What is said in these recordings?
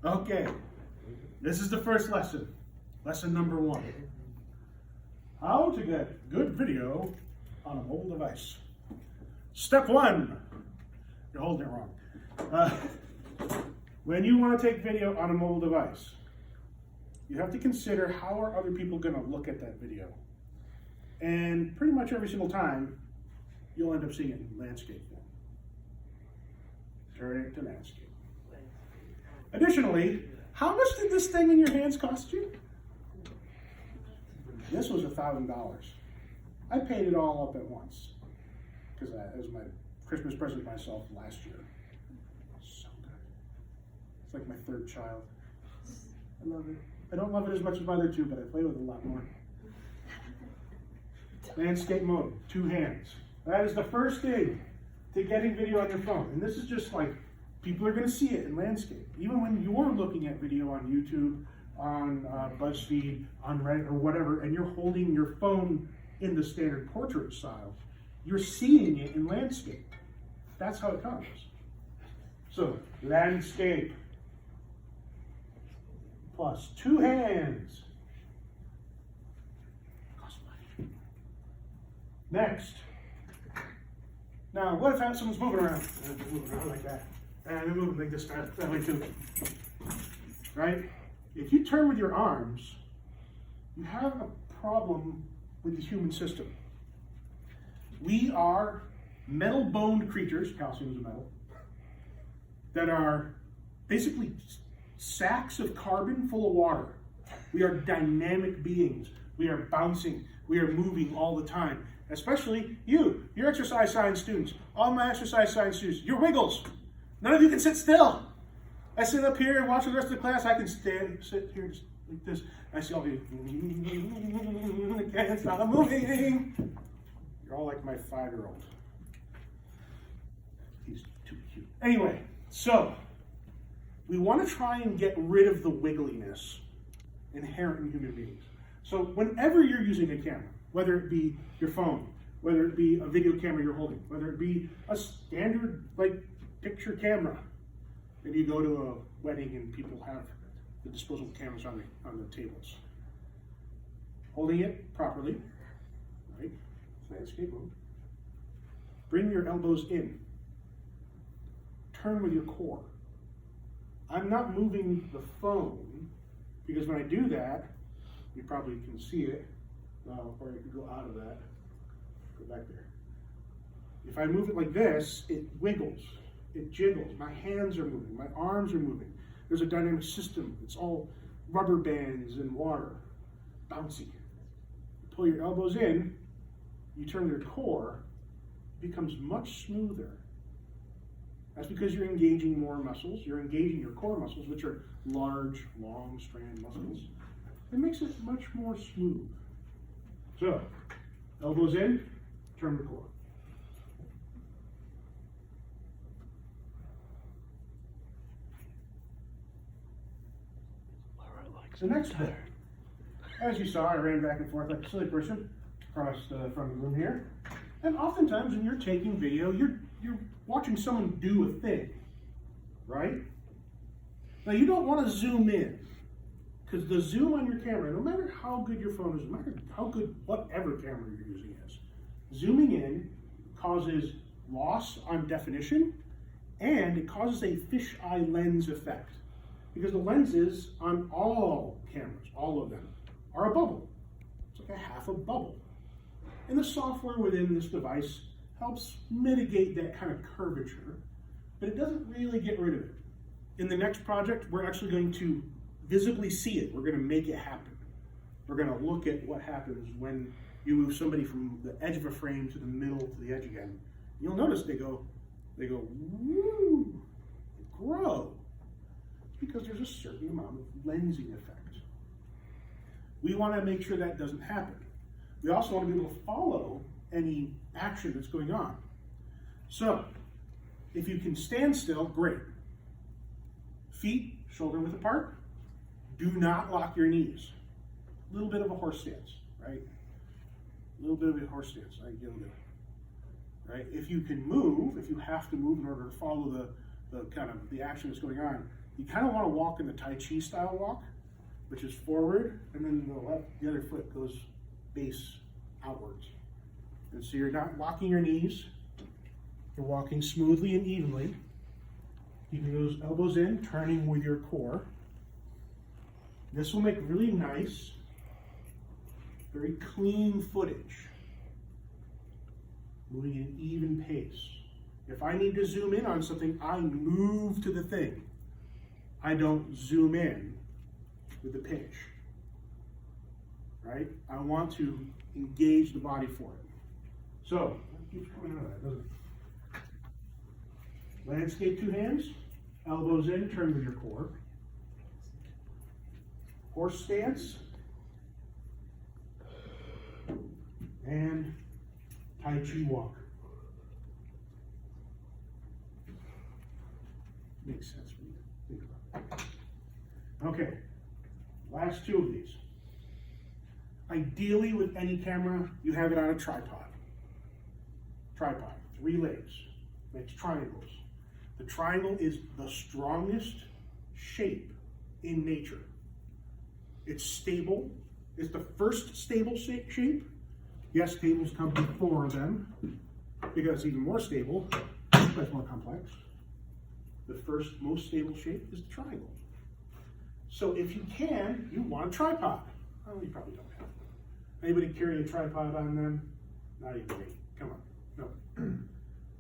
Okay, this is the first lesson. Lesson number 1. How to get good video on a mobile device. Step 1. You're holding it wrong. When you want to take video on a mobile device, you have to consider how are other people going to look at that video. And pretty much every single time, you'll end up seeing it in landscape form. Turn it to landscape. Additionally, how much did this thing in your hands cost you? This was $1,000. I paid it all up at once because that was my Christmas present to myself last year. So good. It's like my 3rd child. I love it. I don't love it as much as my other 2, but I play with it a lot more. Landscape mode, 2 hands. That is the first thing to getting video on your phone. And this is just like, people are going to see it in landscape. Even when you're looking at video on YouTube, on BuzzFeed, on Reddit, or whatever, and you're holding your phone in the standard portrait style, you're seeing it in landscape. That's how it comes. So, landscape plus 2 hands. Next. Now, what if someone's moving around? Moving around like that. And they're moving like this, that way too. Right? If you turn with your arms, you have a problem with the human system. We are metal-boned creatures, calcium is a metal, that are basically sacks of carbon full of water. We are dynamic beings. We are bouncing. We are moving all the time. Especially you, you're exercise science students. All my exercise science students, you're wiggles. None of you can sit still. I sit up here and watch the rest of the class. I can sit here just like this. I see all of you. I can't stop moving. You're all like my 5-year-old. He's too cute. Anyway, so we want to try and get rid of the wiggliness inherent in human beings. So whenever you're using a camera, whether it be your phone, whether it be a video camera you're holding, whether it be a standard like picture camera, maybe you go to a wedding and people have the disposable cameras on the tables. Holding it properly, right? Landscape mode. Bring your elbows in. Turn with your core. I'm not moving the phone because when I do that, you probably can see it. Or you could go out of that, go back there. If I move it like this, it wiggles, it jiggles. My hands are moving, my arms are moving. There's a dynamic system. It's all rubber bands and water, bouncy. You pull your elbows in, you turn your core, it becomes much smoother. That's because you're engaging more muscles. You're engaging your core muscles, which are large, long strand muscles. It makes it much more smooth. So, elbows in, turn the core. The next bit. As you saw, I ran back and forth like a silly person across the front of the room here. And oftentimes when you're taking video, you're watching someone do a thing, right? Now you don't want to zoom in. Because the zoom on your camera, no matter how good your phone is, no matter how good whatever camera you're using is, zooming in causes loss on definition, and it causes a fisheye lens effect. Because the lenses on all cameras, all of them, are a bubble. It's like a half a bubble. And the software within this device helps mitigate that kind of curvature, but it doesn't really get rid of it. In the next project, we're actually going to visibly see it. We're going to make it happen. We're going to look at what happens when you move somebody from the edge of a frame to the middle to the edge again. You'll notice they go, woo, they grow. It's because there's a certain amount of lensing effect. We want to make sure that doesn't happen. We also want to be able to follow any action that's going on. So, if you can stand still, great. Feet shoulder width apart. Do not lock your knees. A little bit of a horse stance, right? A little bit of a horse stance, right? Right? If you can move, if you have to move in order to follow the action that's going on, you kind of want to walk in the Tai Chi style walk, which is forward, and then the other foot goes base outwards. And so you're not locking your knees, you're walking smoothly and evenly, keeping those elbows in, turning with your core. This will make really nice, very clean footage, moving at an even pace. If I need to zoom in on something, I move to the thing. I don't zoom in with the pinch, right? I want to engage the body for it. So, that keeps coming out of that, doesn't it? Landscape 2 hands, elbows in, turn with your core. Horse stance, and Tai Chi walk. Makes sense for me to think about. Okay, last 2 of these. Ideally, with any camera, you have it on a tripod. Tripod, 3 legs, makes triangles. The triangle is the strongest shape in nature. It's stable. It's the first stable shape. Yes, tables come before them because it's even more stable, but it's more complex. The first most stable shape is the triangle. So if you can, you want a tripod. Oh, you probably don't have. Anybody carry a tripod on them? Not even me. Come on. No.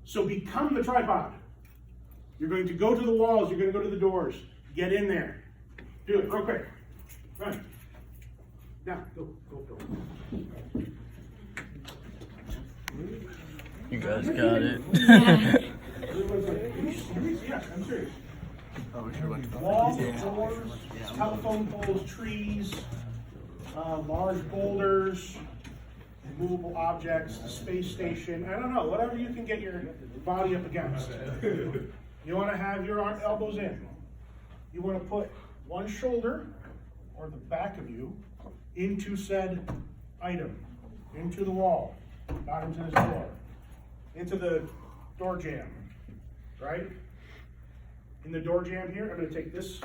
So become the tripod. You're going to go to the walls. You're going to go to the doors. Get in there. Do it real quick. Run. Now, go. You guys got it. Yes, I'm serious. Walls, doors, telephone poles, trees, large boulders, movable objects, the space station, I don't know, whatever you can get your body up against. You want to have your elbows in. You want to put one shoulder or the back of you into said item, into the wall, not into this door, into the door jamb, right? In the door jamb here, I'm going to take this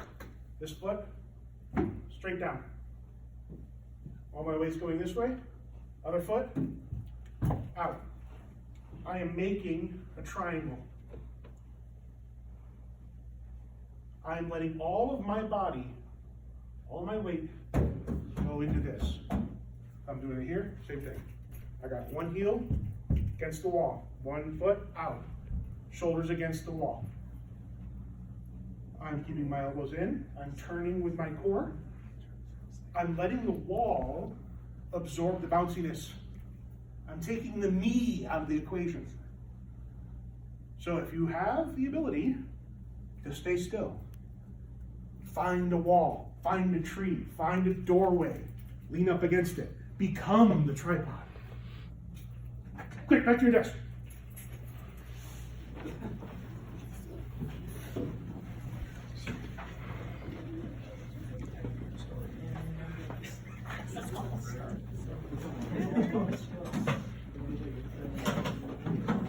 foot straight down. All my weight's going this way, other foot, out. I am making a triangle. I'm letting all of my body, all my weight, go into this. I'm doing it here, same thing. I got one heel against the wall, one foot out, shoulders against the wall. I'm keeping my elbows in, I'm turning with my core. I'm letting the wall absorb the bounciness. I'm taking the me out of the equation. So if you have the ability to stay still, find a wall, find a tree, find a doorway, lean up against it, become the tripod. Quick, back to your desk.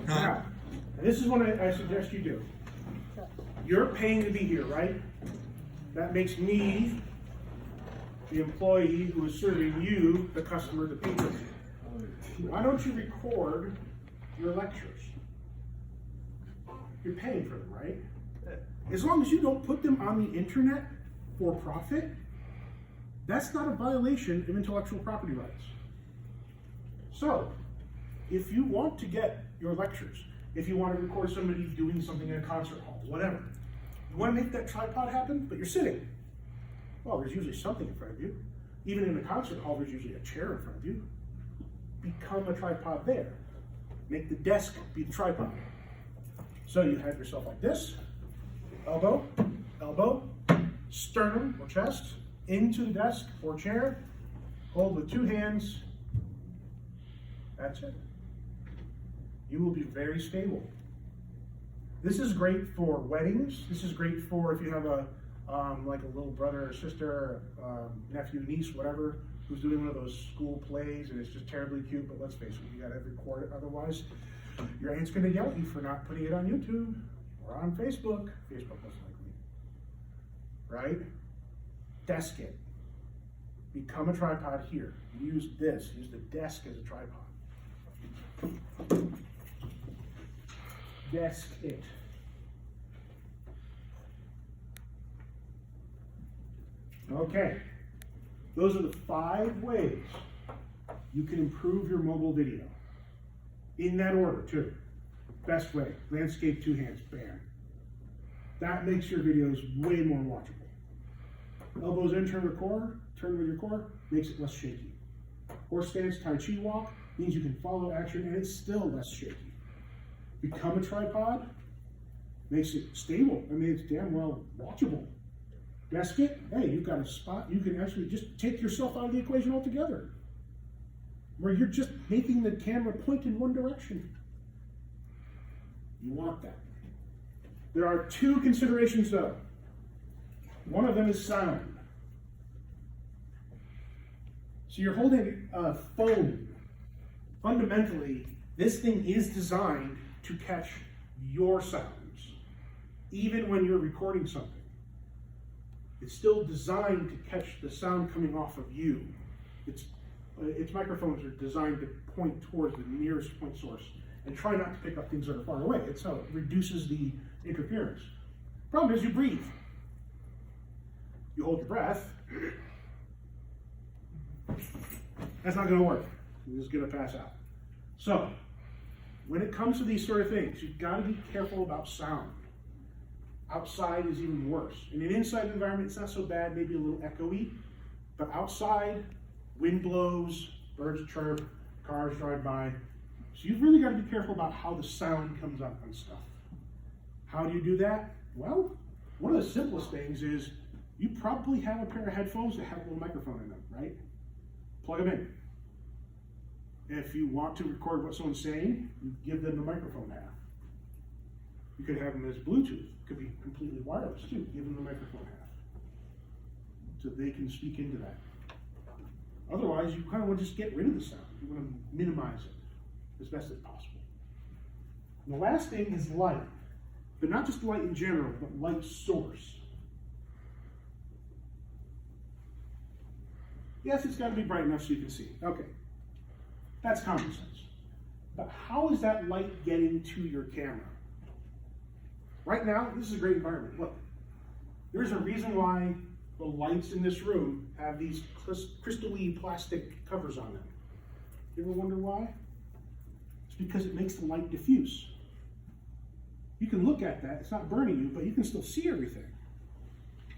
Now, this is what I suggest you do. You're paying to be here, right? That makes me the employee who is serving you, the customer, the patron. Why don't you record your lectures? You're paying for them, right? As long as you don't put them on the internet for profit, that's not a violation of intellectual property rights. So, if you want to get your lectures, if you want to record somebody doing something in a concert hall, whatever, you want to make that tripod happen, but you're sitting. Well, there's usually something in front of you. Even in a concert hall, there's usually a chair in front of you. Become a tripod there. Make the desk be the tripod. So you have yourself like this, elbow, elbow, sternum or chest, into the desk or chair, hold with 2 hands. That's it. You will be very stable. This is great for weddings. This is great for if you have a like a little brother or sister, nephew, niece, whatever, who's doing one of those school plays and it's just terribly cute, but let's face it, you gotta record it, otherwise your aunt's gonna yell at you for not putting it on YouTube or on Facebook. Facebook doesn't like me. Right? Desk it. Become a tripod here. Use this. Use the desk as a tripod. Desk it. Okay. Those are the 5 ways you can improve your mobile video. In that order, too. Best way, landscape 2 hands, bam. That makes your videos way more watchable. Elbows in, turn with your core, makes it less shaky. Horse stance, Tai Chi walk, means you can follow action and it's still less shaky. Become a tripod, makes it stable. I mean, it's damn well watchable. Desk it, hey, you've got a spot, you can actually just take yourself out of the equation altogether. Where you're just making the camera point in one direction. You want that. There are 2 considerations though. One of them is sound. So you're holding a phone. Fundamentally, this thing is designed to catch your sounds, even when you're recording something. It's still designed to catch the sound coming off of you. Its microphones are designed to point towards the nearest point source and try not to pick up things that are far away. It's how it reduces the interference. Problem is you breathe. You hold your breath. That's not going to work. You're just going to pass out. So, when it comes to these sort of things, you've got to be careful about sound. Outside is even worse. In an inside environment, it's not so bad, maybe a little echoey, but outside, wind blows, birds chirp, cars drive by. So you've really got to be careful about how the sound comes up on stuff. How do you do that? Well, one of the simplest things is you probably have a pair of headphones that have a little microphone in them, right? Plug them in. If you want to record what someone's saying, you give them the microphone half. You could have them as Bluetooth. It could be completely wireless too. Give them the microphone half. So they can speak into that. Otherwise, you kind of want to just get rid of the sound. You want to minimize it as best as possible. And the last thing is light. But not just light in general, but light source. Yes, it's got to be bright enough so you can see. Okay. That's common sense. But how is that light getting to your camera? Right now, this is a great environment. Look, there's a reason why the lights in this room have these crystal-y plastic covers on them. You ever wonder why? It's because it makes the light diffuse. You can look at that, it's not burning you, but you can still see everything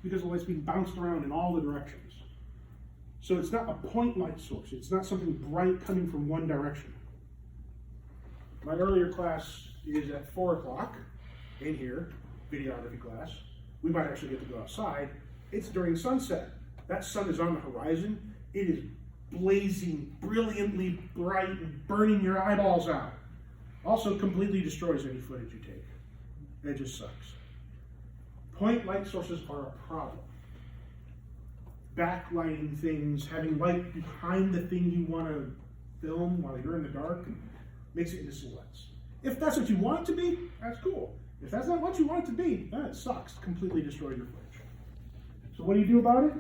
because the light's being bounced around in all the directions. So it's not a point light source. It's not something bright coming from one direction. My earlier class is at 4 o'clock in here, videography class. We might actually get to go outside. It's during sunset. That sun is on the horizon. It is blazing, brilliantly bright and burning your eyeballs out. Also completely destroys any footage you take. It just sucks. Point light sources are a problem. Backlighting things, having light behind the thing you want to film while you're in the dark, makes it into silhouettes. If that's what you want it to be, that's cool. If that's not what you want it to be, then it sucks. Completely destroys your footage. So what do you do about it?